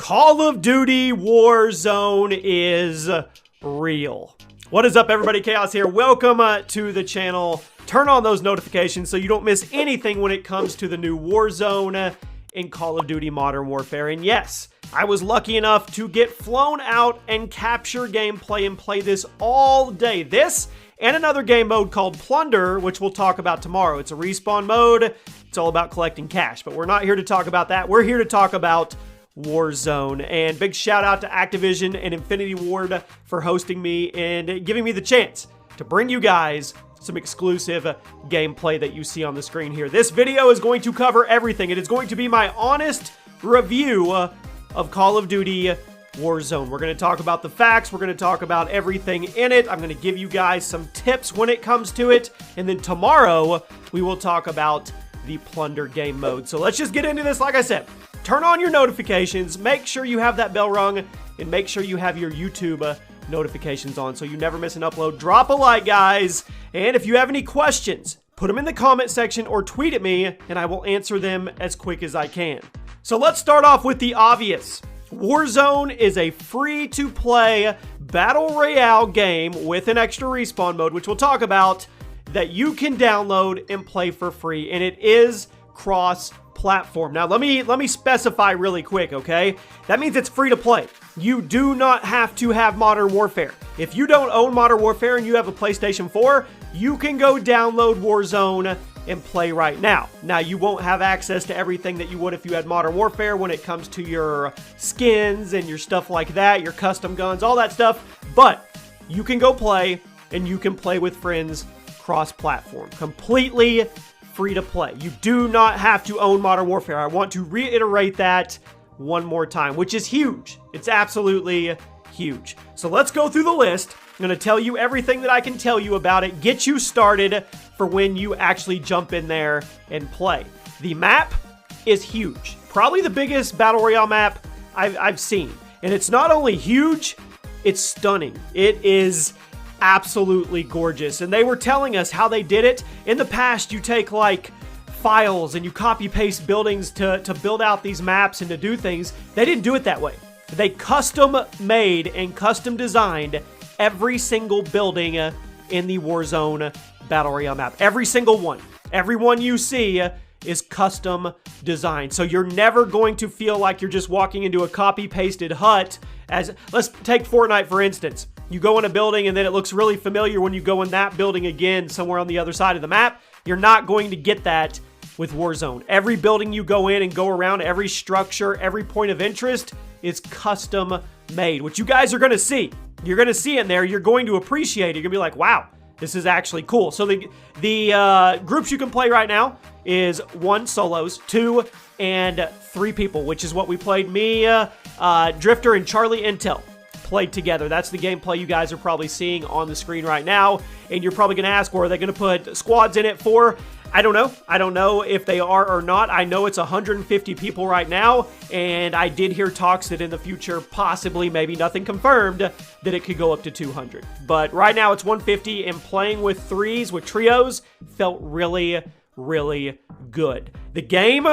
Call of Duty Warzone is real. What is up, everybody? Chaos here. Welcome to the channel. Turn on those notifications so you don't miss anything when it comes to the new Warzone in Call of Duty Modern Warfare. And yes, I was lucky enough to get flown out and capture gameplay and play this all day. This and another game mode called Plunder, which we'll talk about tomorrow. It's a respawn mode. It's all about collecting cash, but we're not here to talk about that. We're here to talk about Warzone. And big shout out to Activision and Infinity Ward for hosting me and giving me the chance to bring you guys some exclusive gameplay that you see on the screen here. This video is going to cover everything. It is going to be my honest review of Call of Duty Warzone. We're going to talk about the facts. We're going to talk about everything in it. I'm going to give you guys some tips when it comes to it. And then tomorrow, we will talk about the Plunder game mode. So let's just get into this. Like I said, turn on your notifications. Make sure you have that bell rung. And make sure you have your YouTube notifications on so you never miss an upload. Drop a like, guys. And if you have any questions, put them in the comment section or tweet at me, and I will answer them as quick as I can. So let's start off with the obvious. Warzone is a free-to-play battle royale game with an extra respawn mode, which we'll talk about, that you can download and play for free, and it is cross-platform. Now, let me specify really quick, okay? That means it's free to play. You do not have to have Modern Warfare. If you don't own Modern Warfare and you have a PlayStation 4, you can go download Warzone and play right now. Now, you won't have access to everything that you would if you had Modern Warfare when it comes to your skins and your stuff like that, your custom guns, all that stuff, but you can go play, and you can play with friends cross-platform. Completely free to play. You do not have to own Modern Warfare. I want to reiterate that one more time, which is huge. It's absolutely huge. So let's go through the list. I'm going to tell you everything that I can tell you about it, get you started for when you actually jump in there and play. The map is huge. Probably the biggest Battle Royale map I've seen. And it's not only huge, it's stunning. It is absolutely gorgeous. And they were telling us how they did it. In the past, you take like files and you copy paste buildings to build out these maps and to do things. They didn't do it that way. They custom made and custom designed every single building in the Warzone Battle Royale map. Every single one. Every one you see is custom designed. So you're never going to feel like you're just walking into a copy-pasted hut. Let's take Fortnite, for instance. You go in a building and then it looks really familiar when you go in that building again somewhere on the other side of the map. You're not going to get that with Warzone. Every building you go in and go around, every structure, every point of interest is custom made, which you guys are going to see. You're going to see in there. You're going to appreciate it. You're going to be like, wow, this is actually cool. So the groups you can play right now is 1 solos, 2 and 3 people, which is what we played. Me, Drifter, and Charlie Intel played together. That's the gameplay you guys are probably seeing on the screen right now. And you're probably going to ask, well, are they going to put squads in it for? I don't know. I don't know if they are or not. I know it's 150 people right now, and I did hear talks that in the future, possibly, maybe nothing confirmed, that it could go up to 200. But right now it's 150, and playing with threes, with trios, felt really, really good. The game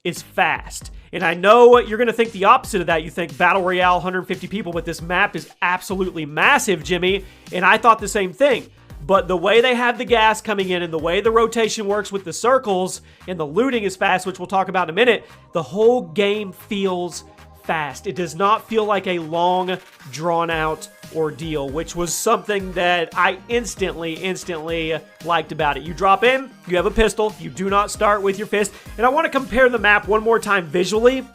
is fast. And I know you're going to think the opposite of that. You think Battle Royale, 150 people, but this map is absolutely massive, Jimmy. And I thought the same thing. But the way they have the gas coming in and the way the rotation works with the circles and the looting is fast, which we'll talk about in a minute, the whole game feels fast. It does not feel like a long, drawn-out ordeal, which was something that I instantly liked about it. You drop in, you have a pistol, you do not start with your fist. And I want to compare the map one more time visually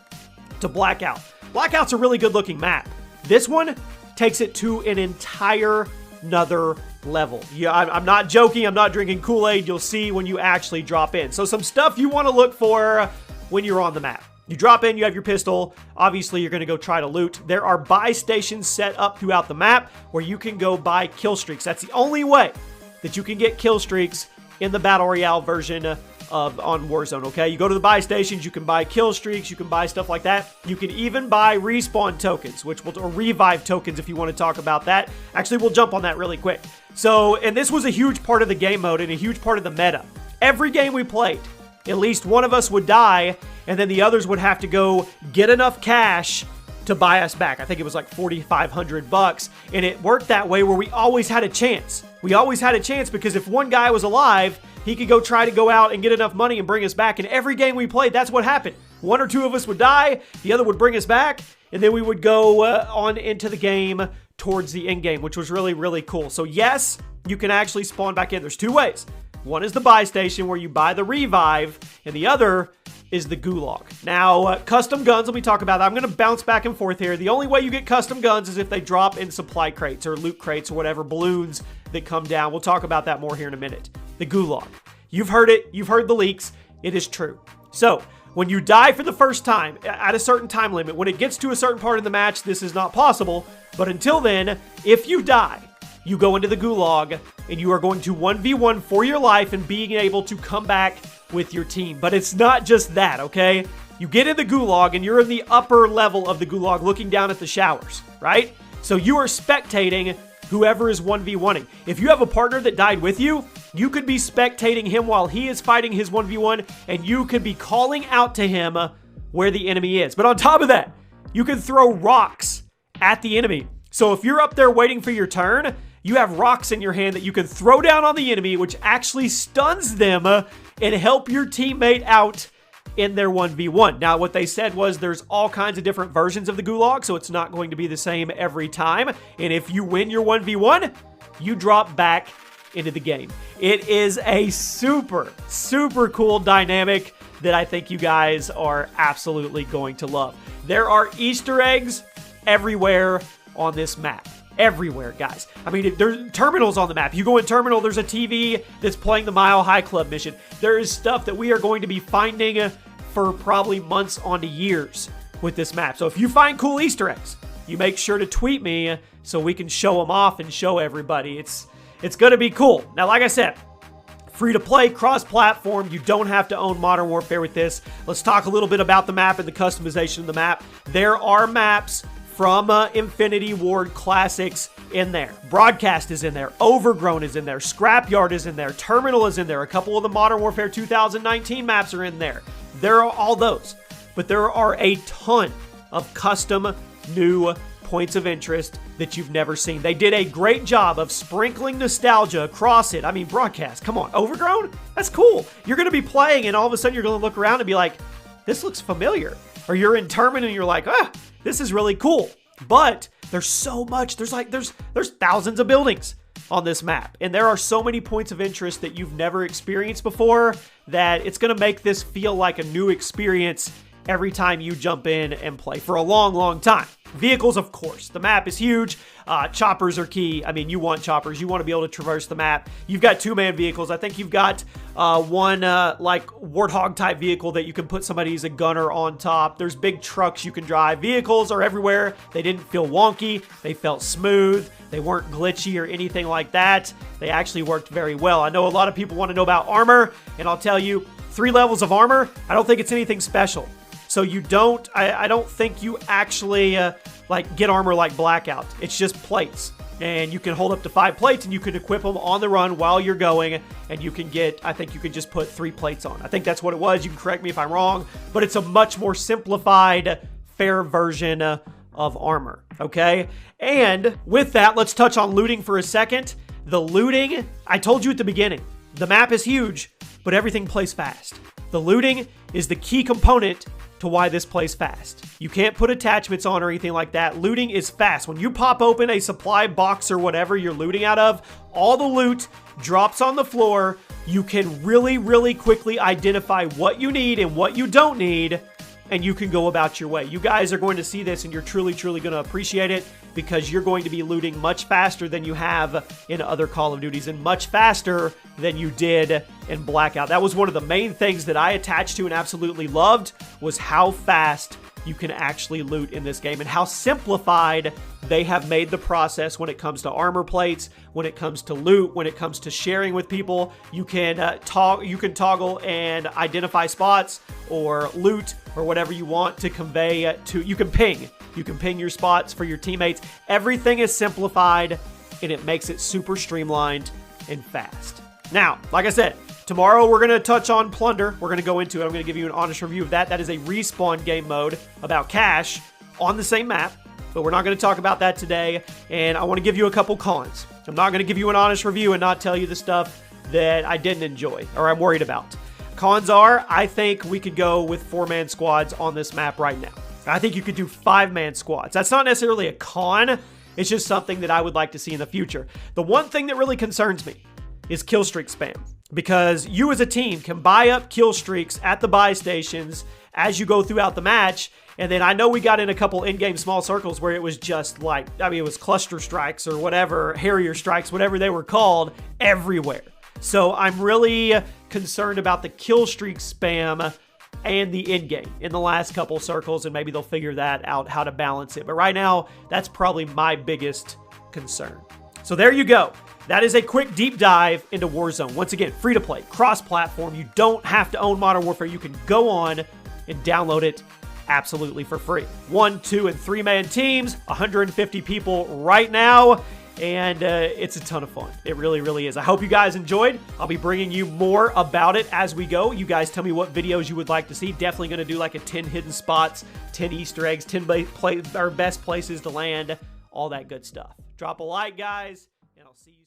to Blackout. Blackout's a really good-looking map. This one takes it to an entire another level. Yeah, I'm not joking. I'm not drinking Kool-Aid. You'll see when you actually drop in. So some stuff you want to look for when you're on the map. You drop in, you have your pistol. Obviously, you're going to go try to loot. There are buy stations set up throughout the map where you can go buy kill streaks. That's the only way that you can get kill streaks in the Battle Royale version on Warzone, okay? You go to the buy stations, you can buy kill streaks, you can buy stuff like that. You can even buy respawn tokens, or revive tokens if you want to talk about that. Actually, we'll jump on that really quick. So, and this was a huge part of the game mode and a huge part of the meta. Every game we played, at least one of us would die, and then the others would have to go get enough cash to buy us back. I think it was like 4,500 bucks, and it worked that way where we always had a chance. We always had a chance because if one guy was alive, he could try to go out and get enough money and bring us back. And every game we played, that's what happened. One or two of us would die, the other would bring us back, and then we would go on into the game towards the end game, which was really, really cool. So yes, you can actually spawn back in. There's two ways. One is the buy station where you buy the revive, and the other is the gulag. Now, custom guns, let me talk about that. I'm going to bounce back and forth here. The only way you get custom guns is if they drop in supply crates or loot crates or whatever, balloons that come down. We'll talk about that more here in a minute. The gulag. You've heard it. You've heard the leaks. It is true. So, when you die for the first time at a certain time limit, when it gets to a certain part of the match, this is not possible. But until then, if you die, you go into the gulag and you are going to 1v1 for your life and being able to come back with your team. But it's not just that, okay? You get in the gulag and you're in the upper level of the gulag looking down at the showers, right? So you are spectating whoever is 1v1ing. If you have a partner that died with you, you could be spectating him while he is fighting his 1v1, and you could be calling out to him where the enemy is. But on top of that, you can throw rocks at the enemy. So if you're up there waiting for your turn, you have rocks in your hand that you can throw down on the enemy, which actually stuns them and help your teammate out in their 1v1. Now, what they said was there's all kinds of different versions of the gulag, so it's not going to be the same every time. And if you win your 1v1, you drop back into the game. It is a super, super cool dynamic that I think you guys are absolutely going to love. There are Easter eggs everywhere on this map. Everywhere, guys. I mean, there's terminals on the map. You go in terminal, there's a TV that's playing the Mile High Club mission. There is stuff that we are going to be finding for probably months on to years with this map. So if you find cool Easter eggs, you make sure to tweet me so we can show them off and show everybody. It's going to be cool. Now, like I said, free to play, cross-platform. You don't have to own Modern Warfare with this. Let's talk a little bit about the map and the customization of the map. There are maps from Infinity Ward Classics in there. Broadcast is in there. Overgrown is in there. Scrapyard is in there. Terminal is in there. A couple of the Modern Warfare 2019 maps are in there. There are all those. But there are a ton of custom new points of interest that you've never seen. They did a great job of sprinkling nostalgia across it. I mean, Broadcast, come on. Overgrown? That's cool. You're going to be playing and all of a sudden you're going to look around and be like, this looks familiar. Or you're in Terminal and you're like, this is really cool. But there's so much. There's thousands of buildings on this map. And there are so many points of interest that you've never experienced before that it's going to make this feel like a new experience every time you jump in and play for a long, long time. Vehicles, of course. The map is huge. Choppers are key. I mean, you want choppers. You want to be able to traverse the map. You've got two-man vehicles. I think you've got one like Warthog-type vehicle that you can put somebody as a gunner on top. There's big trucks you can drive. Vehicles are everywhere. They didn't feel wonky. They felt smooth. They weren't glitchy or anything like that. They actually worked very well. I know a lot of people want to know about armor, and I'll tell you, 3 levels of armor, I don't think it's anything special. So you don't, I don't think you actually like get armor like Blackout. It's just plates. And you can hold up to 5 plates and you can equip them on the run while you're going. And you can get, I think you can just put 3 plates on. I think that's what it was. You can correct me if I'm wrong. But it's a much more simplified, fair version of armor. Okay? And with that, let's touch on looting for a second. The looting, I told you at the beginning, the map is huge, but everything plays fast. The looting is the key component to why this plays fast. You can't put attachments on or anything like that. Looting is fast. When you pop open a supply box or whatever you're looting out of, all the loot drops on the floor. You can really, really quickly identify what you need and what you don't need, and you can go about your way. You guys are going to see this and you're truly, truly going to appreciate it because you're going to be looting much faster than you have in other Call of Duties and much faster than you did in Blackout. That was one of the main things that I attached to and absolutely loved was how fast you can actually loot in this game and how simplified they have made the process when it comes to armor plates, when it comes to loot, when it comes to sharing with people. You can toggle and identify spots or loot or whatever you want to convey to. You can ping your spots for your teammates. Everything is simplified and it makes it super streamlined and fast. Now, like I said, tomorrow we're going to touch on Plunder. We're going to go into it. I'm going to give you an honest review of that. That is a respawn game mode about cash on the same map, but we're not going to talk about that today, and I want to give you a couple cons. I'm not going to give you an honest review and not tell you the stuff that I didn't enjoy or I'm worried about. Cons are, I think we could go with 4-man squads on this map right now. I think you could do 5-man squads. That's not necessarily a con, it's just something that I would like to see in the future. The one thing that really concerns me is kill streak spam, because you as a team can buy up kill streaks at the buy stations as you go throughout the match. And then I know we got in a couple in-game small circles where it was just like, I mean, it was cluster strikes or whatever, Harrier strikes, whatever they were called, everywhere. So I'm really concerned about the kill streak spam and the in-game in the last couple circles, and maybe they'll figure that out, how to balance it. But right now, that's probably my biggest concern. So there you go. That is a quick deep dive into Warzone. Once again, free to play, cross-platform. You don't have to own Modern Warfare. You can go on and download it absolutely for free. 1, 2, and 3-man teams, 150 people right now, and it's a ton of fun. It really, really is. I hope you guys enjoyed. I'll be bringing you more about it as we go. You guys tell me what videos you would like to see. Definitely going to do like a 10 hidden spots, 10 Easter eggs, 10 best places to land, all that good stuff. Drop a like, guys, and I'll see you soon.